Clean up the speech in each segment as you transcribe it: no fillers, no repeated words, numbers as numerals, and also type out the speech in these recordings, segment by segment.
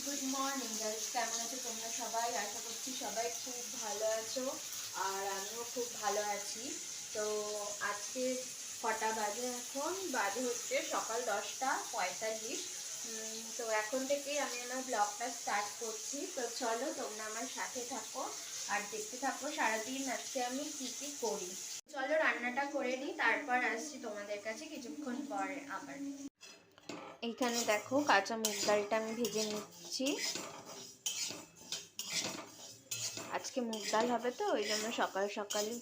Good morning guys, কেমন আছো তোমরা সবাই? আশা করছি সবাই খুব ভালো আছো আর আমিও খুব ভালো আছি। তো আজকে কটা বাজে? এখন বাজে হচ্ছে সকাল 10:45। তো এখন থেকেই আমি আমার ব্লগটা স্টার্ট করছি। তো চলো তোমরা আমার সাথে থাকো আর দেখতে থাকো সারাদিন আজকে আমি কি কি করি। চলো রান্নাটা করে নিই, তারপর আসছি তোমাদের কাছে কিছুক্ষণ পরে আবার। এইখানে দেখো কাঁচা মুগ ডালটা আমি ভেজে নিচ্ছি। আজকে মুগ ডাল হবে তো ওই জন্য সকাল সকালই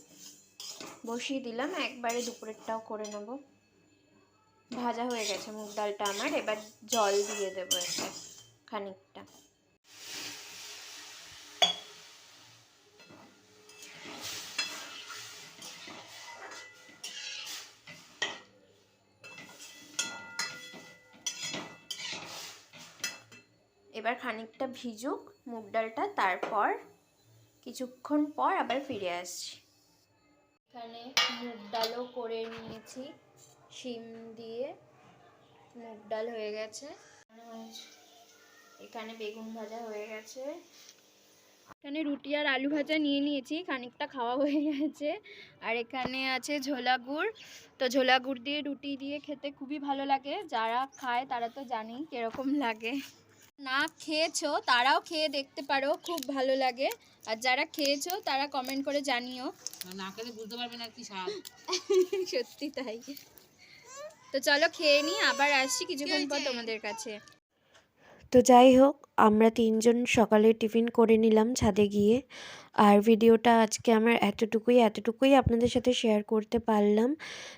বসিয়ে দিলাম, একবারে দুপুরেরটাও করে নেব। ভাজা হয়ে গেছে মুগ ডালটা আমার, এবার জল দিয়ে দেবো এতে খানিকটা। এবার খানিকটা ভিজুক মুগ ডালটা, তারপর কিছুক্ষণ পর আবার ফিরে আসছি। এখানে মুগ ডালও করে নিয়েছি, শিম দিয়ে মুগ ডাল হয়ে গেছে। এখানে বেগুন ভাজা হয়ে গেছে, এখানে রুটি আর আলু ভাজা নিয়ে নিয়েছি, খানিকটা খাওয়া হয়ে গেছে। আর এখানে আছে ঝোলা গুড়। তো ঝোলা গুড় দিয়ে রুটি দিয়ে খেতে খুবই ভালো লাগে, যারা খায় তারা তো জানেই কীরকম লাগে। না খেয়েছো তারাও খেয়ে দেখতে পারো, খুব ভালো লাগে। আর যারা খেয়েছো তারা কমেন্ট করে জানিও, না খেলে বুঝতে পারবে না কি স্বাদ। সত্যি তাই। তো চলো খেয়ে নিই, আবার আসছি কিছুক্ষণ পর তোমাদের কাছে। তো যাই হোক, আমরা তিনজন সকালে টিফিন করে নিলাম ছাদে গিয়ে। আর ভিডিওটা আজকে আমার এতটুকুই আপনাদের সাথে শেয়ার করতে পারলাম।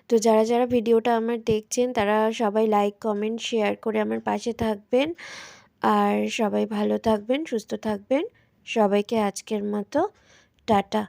তো যারা যারা ভিডিওটা আমার দেখছেন তারা সবাই লাইক কমেন্ট শেয়ার করে আমার পাশে থাকবেন। আর সবাই ভালো থাকবেন, সুস্থ থাকবেন। সবাইকে আজকের মতো টাটা।